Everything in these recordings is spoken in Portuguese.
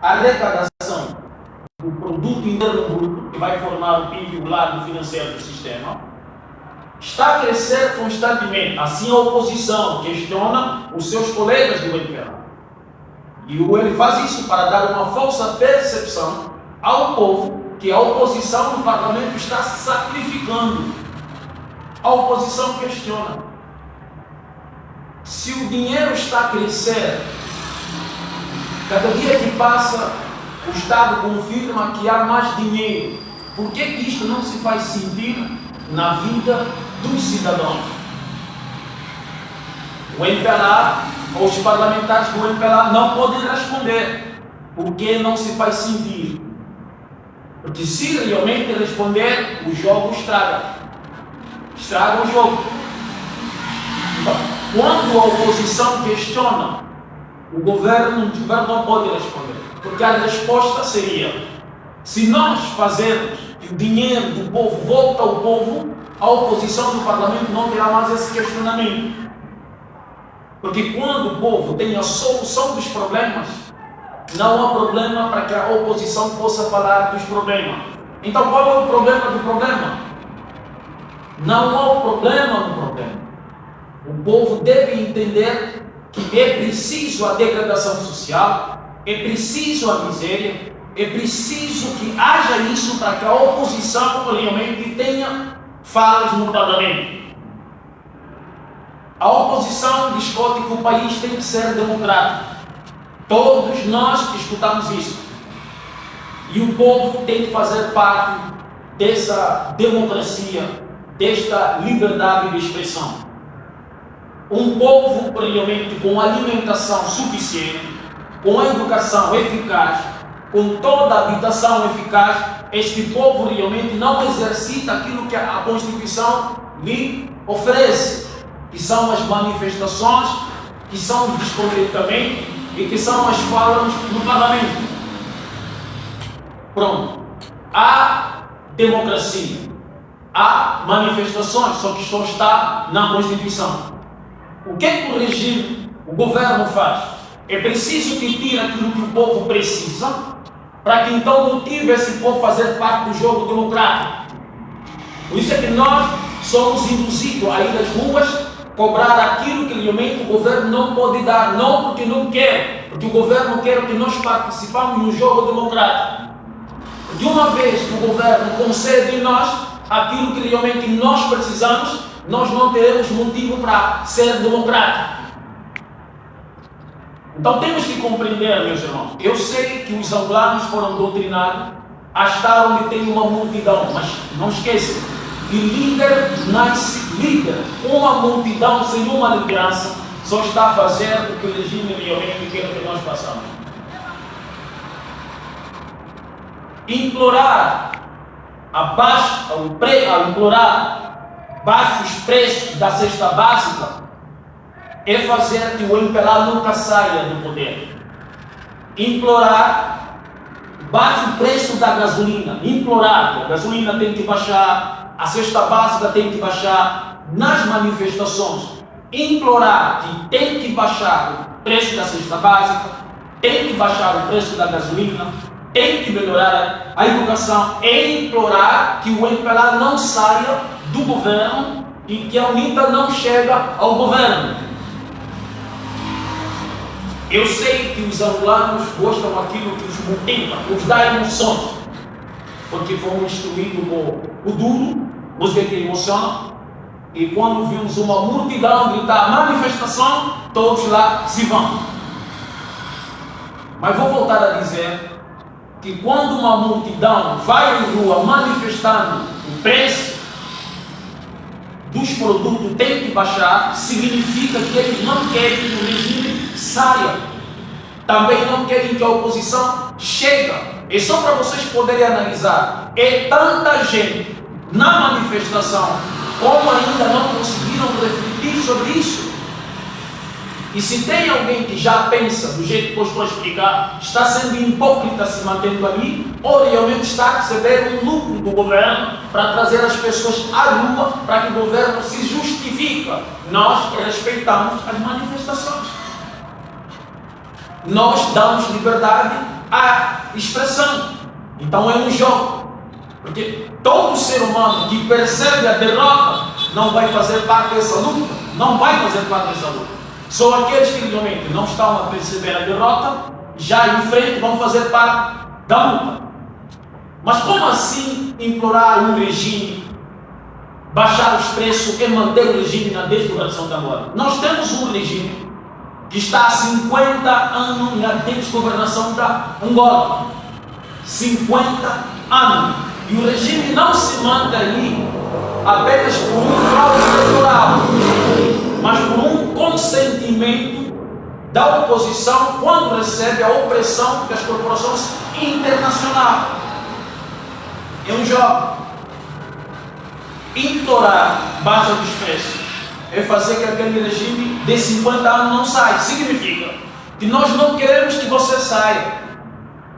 arrecadação do produto interno bruto, que vai formar o PIB, o lado financeiro do sistema, está a crescer constantemente. Assim a oposição questiona os seus colegas do MPLA. E ele faz isso para dar uma falsa percepção ao povo que a oposição no parlamento está sacrificando. A oposição questiona: se o dinheiro está a crescer, cada dia que passa o Estado confirma que há mais dinheiro, por que isto não se faz sentir na vida dos cidadãos? O MPLA, ou os parlamentares do MPLA não podem responder por que não se faz sentir. Porque se realmente responder, o jogo estraga o jogo. Quando a oposição questiona, o governo não pode responder. Porque a resposta seria: se nós fazermos que o dinheiro do povo volta ao povo, a oposição do parlamento não terá mais esse questionamento. Porque quando o povo tem a solução dos problemas, não há problema para que a oposição possa falar dos problemas. Então qual é o problema do problema? Não há o problema no problema. O povo deve entender que é preciso a degradação social, é preciso a miséria, é preciso que haja isso para que a oposição realmente tenha falas no parlamento. A oposição discute que o país tem que ser democrático. Todos nós escutamos isso. E o povo tem que fazer parte dessa democracia, desta liberdade de expressão. Um povo realmente com alimentação suficiente, com a educação eficaz, com toda a habitação eficaz, este povo realmente não exercita aquilo que a Constituição lhe oferece, que são as manifestações, que são o descontentamento e que são as falas no parlamento. Pronto. Há democracia, há manifestações, só que só está na Constituição. O que é que o regime, o governo faz? É preciso que tire aquilo que o povo precisa, para que então motive esse povo a fazer parte do jogo democrático. Por isso é que nós somos induzidos a ir às ruas cobrar aquilo que realmente o governo não pode dar, não porque não quer, porque o governo quer que nós participamos no jogo democrático. De uma vez que o governo concede em nós aquilo que realmente nós precisamos, nós não teremos motivo para ser democrático. Então temos que compreender, meus irmãos. Eu sei que os angolanos foram doutrinados a estar onde tem uma multidão, mas não esqueçam que líder nasce líder. Uma multidão sem uma liderança só está a fazer o que o regime realmente quer que nós façamos. Implorar baixos preços da cesta básica é fazer que o MPLA nunca saia do poder. Implorar baixo preço da gasolina, implorar que a gasolina tem que baixar, a cesta básica tem que baixar nas manifestações, implorar que tem que baixar o preço da cesta básica, tem que baixar o preço da gasolina, tem que melhorar a educação, e implorar que o MPLA não saia do governo e que a UNITA não chegue ao governo. Eu sei que os angolanos gostam daquilo que os motiva, os dá emoções, porque fomos instruídos com o duro, música que emociona, e quando vimos uma multidão gritar manifestação, todos lá se vão. Mas vou voltar a dizer que quando uma multidão vai em rua manifestando o preço dos produtos tem que baixar, significa que eles não querem que o regime saia. Também não querem que a oposição chegue. É só para vocês poderem analisar. É tanta gente na manifestação, como ainda não conseguiram refletir sobre isso. E se tem alguém que já pensa do jeito que eu estou a explicar, está sendo hipócrita se mantendo ali, ou realmente está a receber um lucro do governo para trazer as pessoas à rua para que o governo se justifique. Nós respeitamos as manifestações. nós damos liberdade à expressão. Então é um jogo. Porque todo ser humano que percebe a derrota não vai fazer parte dessa luta. Não vai fazer parte dessa luta. Só aqueles que realmente não estão a perceber a derrota, já em frente vão fazer parte da luta. Mas como assim implorar um regime, baixar os preços e manter o regime na desgovernação da Angola? Nós temos um regime que está há 50 anos na desgovernação da Angola. 50 anos. E o regime não se mantém apenas por um fraude eleitoral, mas por um consentimento da oposição quando recebe a opressão das corporações internacionais. É um jogo. Implorar baixa dos preços é fazer que aquele regime de 50 anos não saia. Significa que nós não queremos que você saia.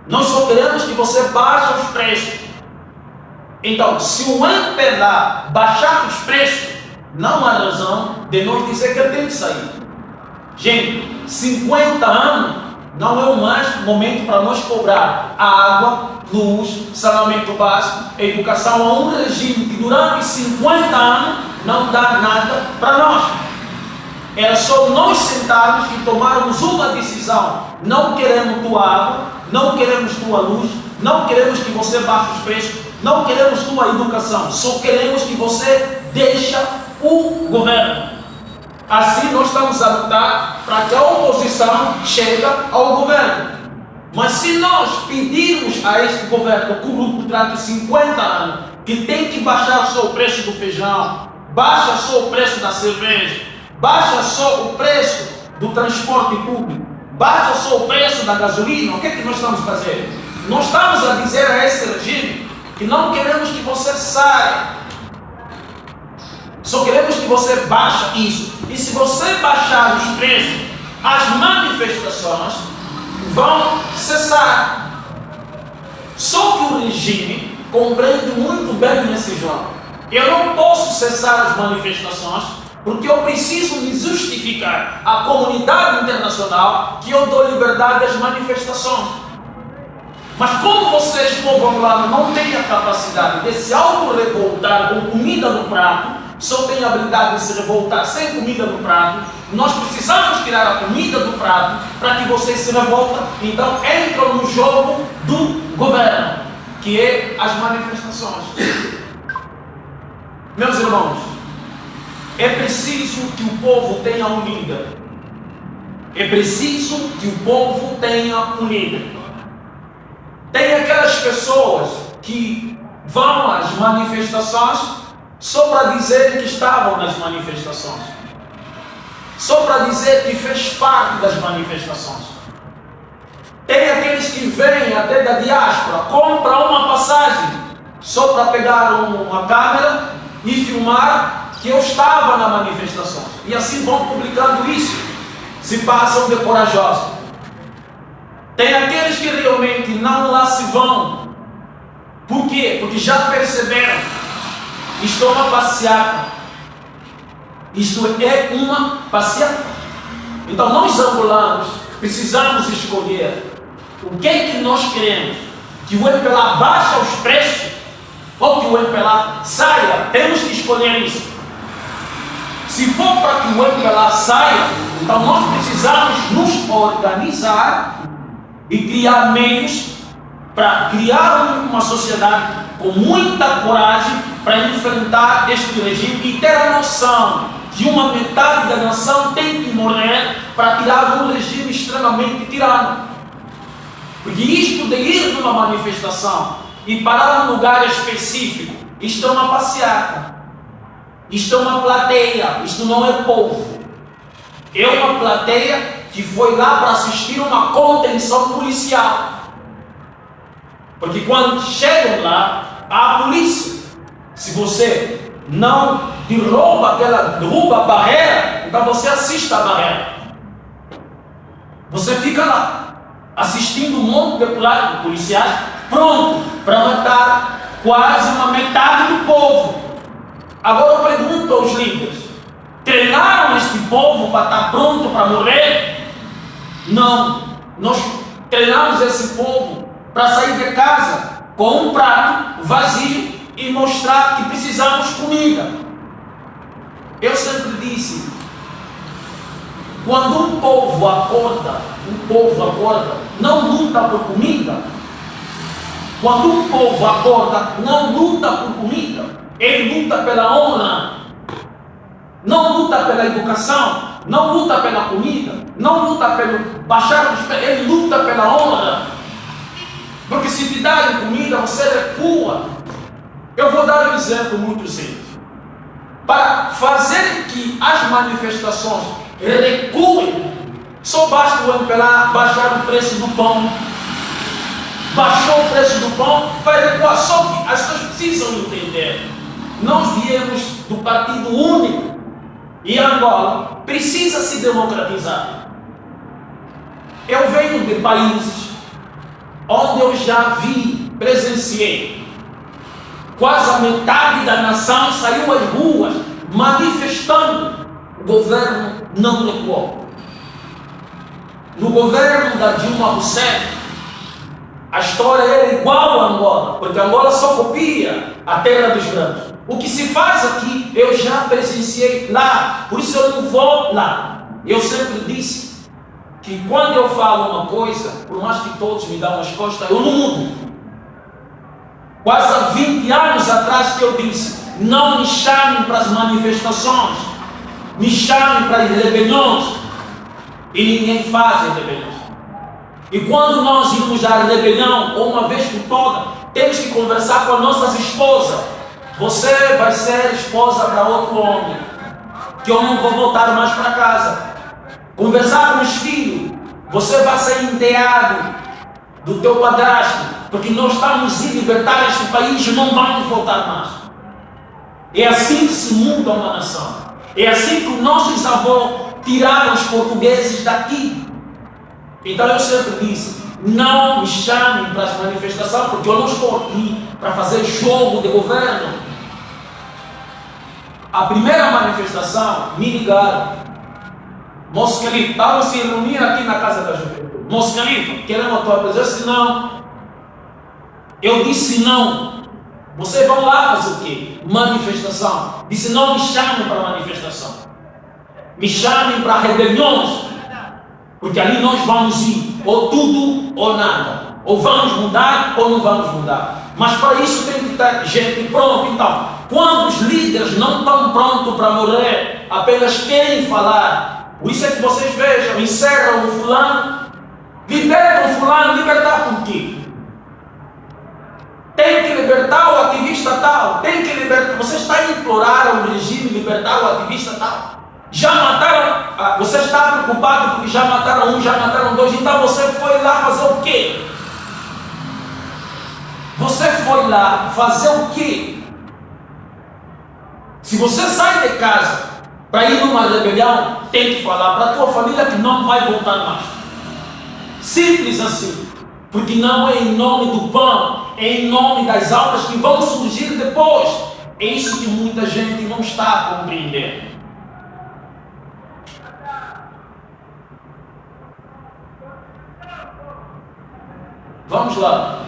Nós só queremos que você baixe os preços. Então, se o MPLA baixar os preços, não há razão de nós dizer que ele tem que sair. Gente, 50 anos não é o mais momento para nós cobrar água, luz, saneamento básico, educação a um regime que durante 50 anos não dá nada para nós. Era só nós sentarmos e tomarmos uma decisão. Não queremos tua água, não queremos tua luz, não queremos que você baixe os preços, não queremos tua educação, só queremos que você deixe o governo. Assim nós estamos a lutar para que a oposição chegue ao governo. Mas se nós pedirmos a este governo corrupto durante 50 anos que tem que baixar só o preço do feijão, baixa só o preço da cerveja, baixa só o preço do transporte público, baixa só o preço da gasolina, o que é que nós estamos fazendo? Nós estamos a dizer a esse regime que não queremos que você saia, só queremos que você baixe isso. E se você baixar os preços, as manifestações vão cessar. Só que o regime compreende muito bem nesse jogo. Eu não posso cessar as manifestações porque eu preciso me justificar à comunidade internacional que eu dou liberdade às manifestações. Mas como vocês, povo angolano, não têm a capacidade de se auto-revoltar com comida no prato, só têm a habilidade de se revoltar sem comida no prato, nós precisamos tirar a comida do prato para que vocês se revoltem. Então entram no jogo do governo, que é as manifestações. Meus irmãos, é preciso que o povo tenha um líder. É preciso que o povo tenha um líder. Tem aquelas pessoas que vão às manifestações só para dizer que estavam nas manifestações, só para dizer que fez parte das manifestações. Tem aqueles que vêm até da diáspora, compram uma passagem só para pegar uma câmera e filmar que eu estava na manifestação. E assim vão publicando isso, se passam de corajosos. Tem aqueles que realmente não lá se vão. Por quê? Porque já perceberam. Isto é uma passeata. Isto é uma passeata. Então nós angolanos precisamos escolher o que é que nós queremos. Que o MPLA baixe os preços ou que o MPLA saia. Temos que escolher isso. Se for para que o MPLA saia, então nós precisamos nos organizar e criar meios para criar uma sociedade com muita coragem para enfrentar este regime e ter a noção que uma metade da nação tem que morrer para tirar um regime extremamente tirano. Porque isto de ir numa manifestação e parar num lugar específico, isto é uma passeata, isto é uma plateia, isto não é povo. É uma plateia que foi lá para assistir uma contenção policial. Porque quando chegam lá, há a polícia. Se você não derruba a barreira, então você assiste a barreira. Você fica lá, assistindo um monte de policiais, pronto para matar quase uma metade do povo. Agora eu pergunto aos líderes: treinaram este povo para estar pronto para morrer? Não. Nós treinamos esse povo para sair de casa com um prato vazio e mostrar que precisamos de comida. Eu sempre disse, quando um povo acorda, não luta por comida. Quando um povo acorda, não luta por comida. Ele luta pela honra. Não luta pela educação. Não luta pela comida. Não luta pelo baixar dos pés. Ele luta pela honra. Porque se te darem comida, você recua. Eu vou dar um exemplo muito simples. Para fazer que as manifestações recuem, só basta o MPLA baixar o preço do pão. Baixou o preço do pão, vai recuar. Só que as pessoas precisam entender. Nós viemos do partido único e Angola precisa se democratizar. Eu venho de países onde eu já vi, presenciei, quase a metade da nação saiu às ruas manifestando. O governo não recuou. No governo da Dilma Rousseff, a história era igual a Angola, porque Angola só copia a terra dos grandes. O que se faz aqui, eu já presenciei lá, por isso eu não vou lá. Eu sempre disse que quando eu falo uma coisa, por mais que todos me dão as costas, eu não mudo. Quase há 20 anos atrás que eu disse, não me chamem para as manifestações, me chamem para as rebeliões, e ninguém faz rebeliões. E quando nós irmos à rebelião, ou uma vez por toda, temos que conversar com as nossas esposas. Você vai ser esposa para outro homem, que eu não vou voltar mais para casa. Conversar com os filhos, você vai ser enteado do teu padrasto, porque nós estamos a libertar este país e não vamos voltar mais. É assim que se muda uma nação. É assim que os nossos avós tiraram os portugueses daqui. Então eu sempre disse, não me chamem para as manifestações, porque eu não estou aqui para fazer jogo de governo. A primeira manifestação, me ligaram. Moço Khalifa, estavam se reunir aqui na Casa da Juventude. Moço Khalifa, queremos a tua presença? Eu disse não. Eu disse não. Vocês vão lá fazer o quê? Manifestação. Disse não me chamem para manifestação. Me chamem para rebeliões. Porque ali nós vamos ir, ou tudo ou nada. Ou vamos mudar ou não vamos mudar. Mas para isso tem que estar gente pronta. Então, quando os líderes não estão prontos para morrer, apenas querem falar, por isso é que vocês vejam, encerram o fulano, libertam o fulano, libertar por quê? Tem que libertar o ativista tal, tem que libertar. Você está a implorar ao regime libertar o ativista tal. Já mataram, você está preocupado porque já mataram um, já mataram dois, então você foi lá fazer o quê? Você foi lá fazer o quê? Se você sai de casa para ir numa rebelião, tem que falar para a tua família que não vai voltar mais. Simples assim. Porque não é em nome do pão, é em nome das aulas que vão surgir depois. É isso que muita gente não está a compreender. Vamos lá.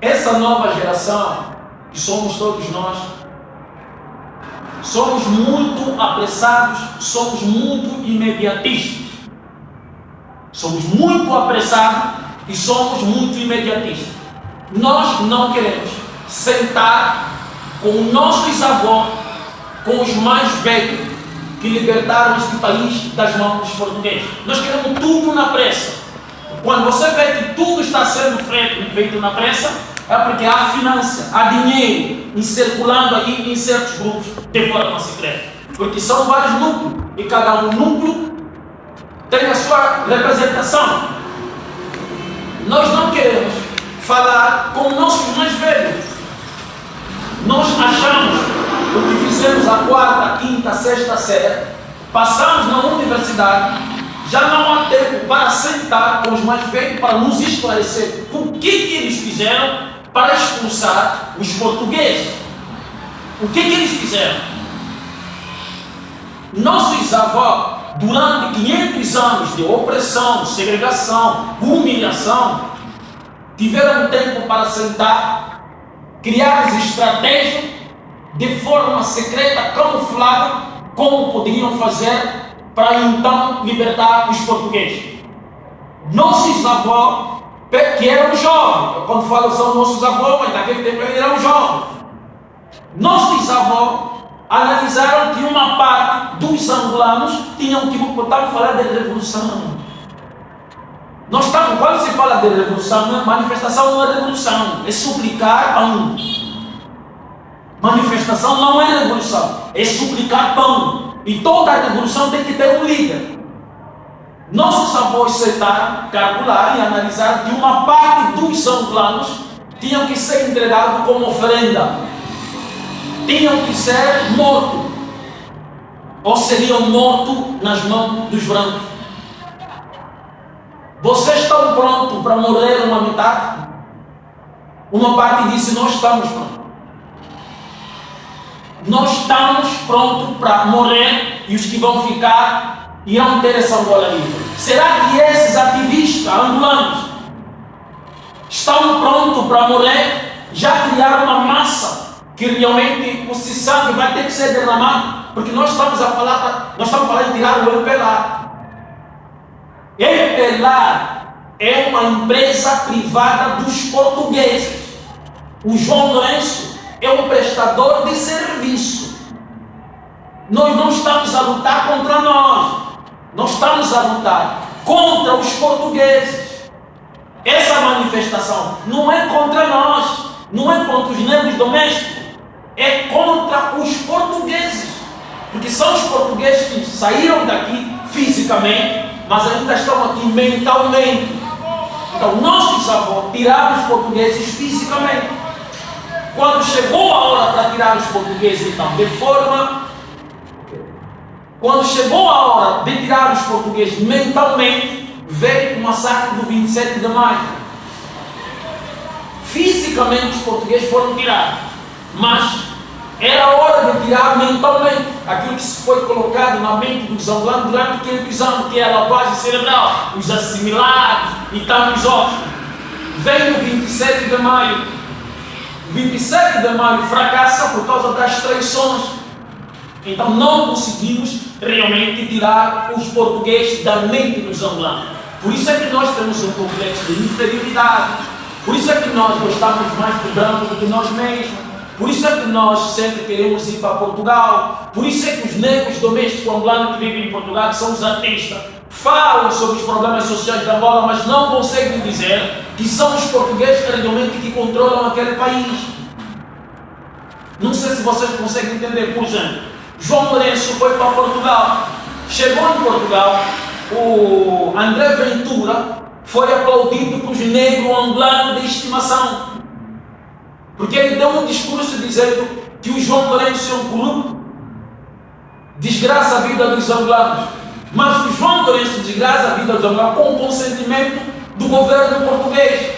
Essa nova geração, que somos todos nós, somos muito apressados, somos muito imediatistas. Somos muito apressados e somos muito imediatistas. Nós não queremos sentar com os nossos avós, com os mais velhos que libertaram este país das mãos dos portugueses. Nós queremos tudo na pressa. Quando você vê que tudo está sendo feito na pressa, é porque há finança, há dinheiro circulando aí em certos grupos de forma secreta. Porque são vários núcleos e cada um núcleo tem a sua representação. Nós não queremos falar com os nossos mais velhos. Nós achamos o que fizemos a quarta, quinta, sexta série, passamos na universidade, já não há tempo para sentar com os mais velhos para nos esclarecer o que eles fizeram para expulsar os portugueses. O que eles fizeram? Nossos avós durante 500 anos de opressão, segregação, humilhação, tiveram tempo para sentar, criar as estratégias de forma secreta, camuflada, como poderiam fazer para então libertar os portugueses. Nossos avós, que eram jovens, quando falo são nossos avós, mas naquele tempo eles eram jovens. Nossos avós analisaram que uma parte dos angolanos tinham que falar de revolução. Quando se fala de revolução, manifestação não é revolução, é suplicar pão. Manifestação não é revolução, é suplicar pão. E toda a revolução tem que ter um líder. Nossos avós sentaram, calcularam e analisaram que uma parte dos angolanos tinham que ser entregados como oferenda. Tinham que ser mortos, ou seriam mortos nas mãos dos brancos. Vocês estão prontos para morrer uma metade? Uma parte disse: nós estamos prontos. Nós estamos prontos para morrer e os que vão ficar irão ter essa Angola livre. Será que esses ativistas angolanos estão prontos para morrer? Já criaram uma massa que realmente o sangue vai ter que ser derramado, porque nós estamos falando em tirar o MPLA. MPLA é uma empresa privada dos portugueses. O João Lourenço é um prestador de serviço. Nós não estamos a lutar contra nós estamos a lutar contra os portugueses. Essa manifestação não é contra nós, não é contra os negros domésticos, é contra os portugueses, porque são os portugueses que saíram daqui fisicamente, mas ainda estão aqui mentalmente. Então nossos avós tiraram os portugueses fisicamente. Quando chegou a hora para tirar os portugueses então quando chegou a hora de tirar os portugueses mentalmente, veio o massacre do 27 de maio. Fisicamente os portugueses foram tirados, mas era a hora de tirar mentalmente aquilo que se foi colocado na mente dos angolanos durante 500 anos, que é a lavagem cerebral, os assimilados e tantos outros. Veio o 27 de maio. 27 de maio fracassa por causa das traições. Então não conseguimos realmente tirar os portugueses da mente dos angolanos. Por isso é que nós temos um complexo de inferioridade. Por isso é que nós gostamos mais do branco do que nós mesmos. Por isso é que nós sempre queremos ir para Portugal. Por isso é que os negros domésticos angolanos que vivem em Portugal, que são os artistas, falam sobre os problemas sociais da Angola, mas não conseguem dizer que são os portugueses realmente que controlam aquele país. Não sei se vocês conseguem entender. Por exemplo, João Lourenço foi para Portugal. Chegou em Portugal, o André Ventura foi aplaudido pelos negros angolanos de estimação, porque ele deu um discurso dizendo que o João Lourenço é um corrupto, desgraça a vida dos angolanos. Mas o João Lourenço desgraça a vida dos angolanos com o consentimento do governo português.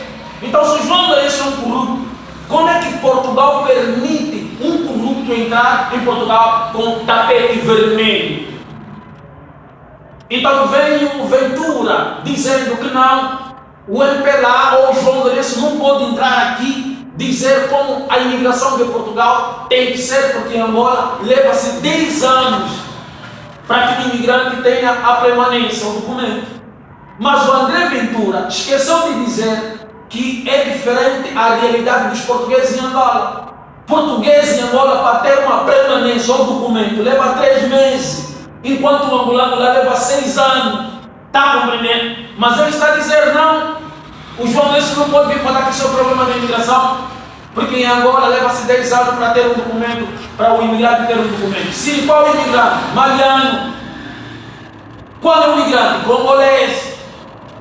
Então, se o João Lourenço é um corrupto, como é que Portugal permite um corrupto entrar em Portugal com tapete vermelho? Então vem o Ventura dizendo que não, o MPLA ou o João Lourenço não pode entrar aqui dizer como a imigração de Portugal tem que ser, porque em Angola leva-se 10 anos para que o imigrante tenha a permanência, o documento. Mas o André Ventura esqueceu de dizer que é diferente a realidade dos portugueses em Angola. Português em Angola, para ter uma permanência ou documento, leva 3 meses, enquanto o angolano lá leva 6 anos. Está compreendendo? Mas ele está a dizer não. O João Lourenço não pode vir falar que isso é o problema da imigração, porque em Angola leva-se 10 anos para ter um documento, para o imigrante ter um documento. Sim, qual é o imigrante? Mariano. Qual é o imigrante? Congolês.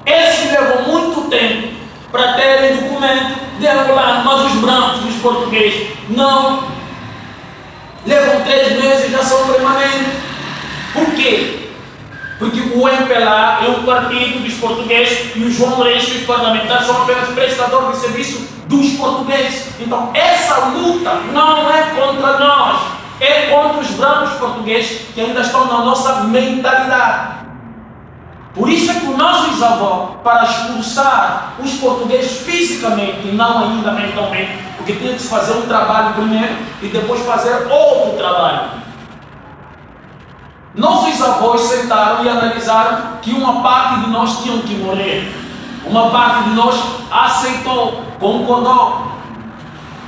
Esses levam muito tempo para terem documento de angolano, mas os brancos, os portugueses, não. Levam 3 meses e já são permanentes. Por quê? Porque o MPLA é um partido dos portugueses e o João Lourenço e os parlamentares são apenas prestadores de serviço dos portugueses. Então essa luta não é contra nós, é contra os brancos portugueses que ainda estão na nossa mentalidade. Por isso é que o nosso bisavô, para expulsar os portugueses fisicamente e não ainda mentalmente, porque tinha que se fazer um trabalho primeiro e depois fazer outro trabalho. Nossos avós sentaram e analisaram que uma parte de nós tinha que morrer. Uma parte de nós aceitou, concordou.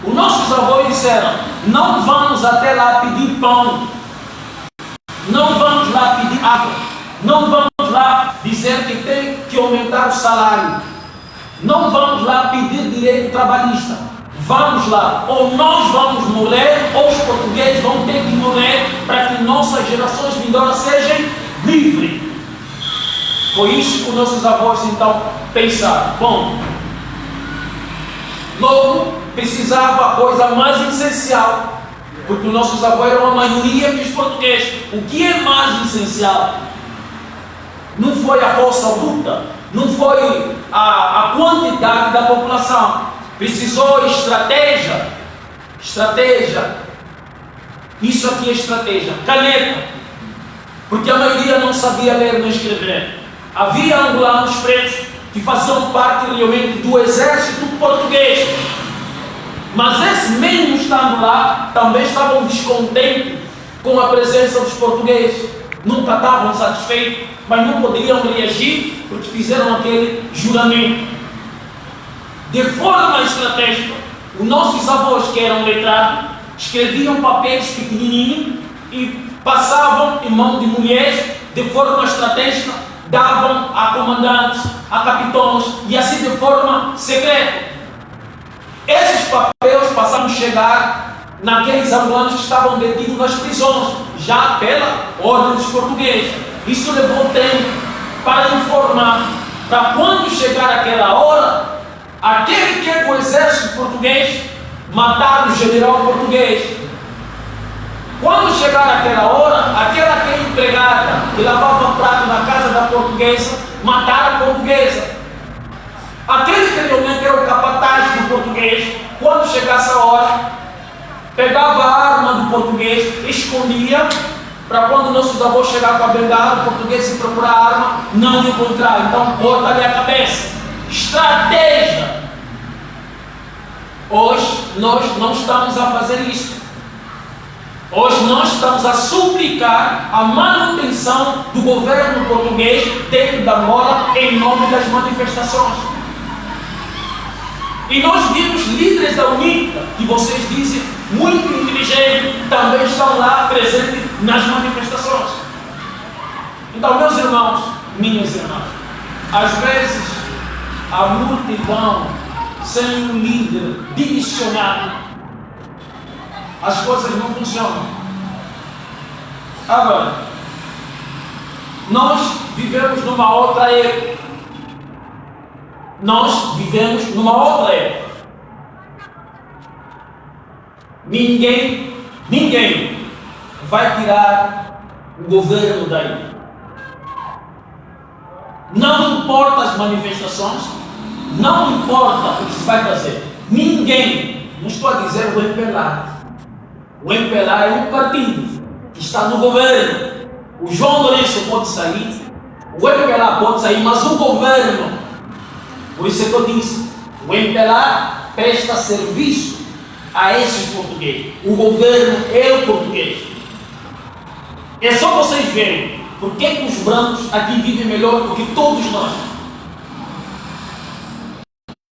Os nossos avós disseram: não vamos até lá pedir pão, não vamos lá pedir água, não vamos lá dizer que tem que aumentar o salário, não vamos lá pedir direito trabalhista. Vamos lá, ou nós vamos morrer, ou os portugueses vão ter que morrer para que nossas gerações vindouras sejam livres. Foi isso que os nossos avós então pensaram. Bom, logo precisava a coisa mais essencial, porque os nossos avós eram a maioria dos portugueses. O que é mais essencial? Não foi a força bruta, não foi a quantidade da população. Precisou estratégia. Estratégia. Isso aqui é estratégia. Caneta. Porque a maioria não sabia ler nem escrever. Havia angolanos pretos que faziam parte realmente do exército português. Mas esses mesmo estando lá, também estavam descontentes com a presença dos portugueses. Nunca estavam satisfeitos, mas não poderiam reagir porque fizeram aquele juramento. De forma estratégica, os nossos avós, que eram letrados, escreviam papéis pequenininhos e passavam em mão de mulheres. De forma estratégica, davam a comandantes, a capitães e assim de forma secreta. Esses papéis passaram a chegar naqueles angolanos que estavam detidos nas prisões, já pela ordem dos portugueses. Isso levou tempo para informar, para quando chegar aquela hora, aquele que é do exército português matar o general português. Quando chegar aquela hora, aquela que é empregada que lavava prato na casa da portuguesa, matar a portuguesa. Aquele que realmente era o capataz do português, quando chegasse a hora, pegava a arma do português, escondia, para quando nossos avós chegaram com a bengala, o português se procurar a arma, não encontrar. Então corta-lhe a cabeça. Estratégia. Hoje nós não estamos a fazer isso. Hoje nós estamos a suplicar a manutenção do governo português dentro da Angola em nome das manifestações. E nós vimos líderes da UNITA, que vocês dizem muito inteligentes, também estão lá presentes nas manifestações. Então, meus irmãos, minhas irmãs, às vezes a multidão sem um líder direcionado, as coisas não funcionam. Agora, nós vivemos numa outra época. Nós vivemos numa outra época. Ninguém vai tirar o governo daí. Não importa as manifestações, não importa o que se vai fazer. Ninguém, não estou a dizer o MPLA. O MPLA é um partido que está no governo. O João Lourenço pode sair, o MPLA pode sair, mas o governo, por isso é que eu disse, o MPLA presta serviço a esses portugueses. O governo é o português. É só vocês verem por que os brancos aqui vivem melhor do que todos nós.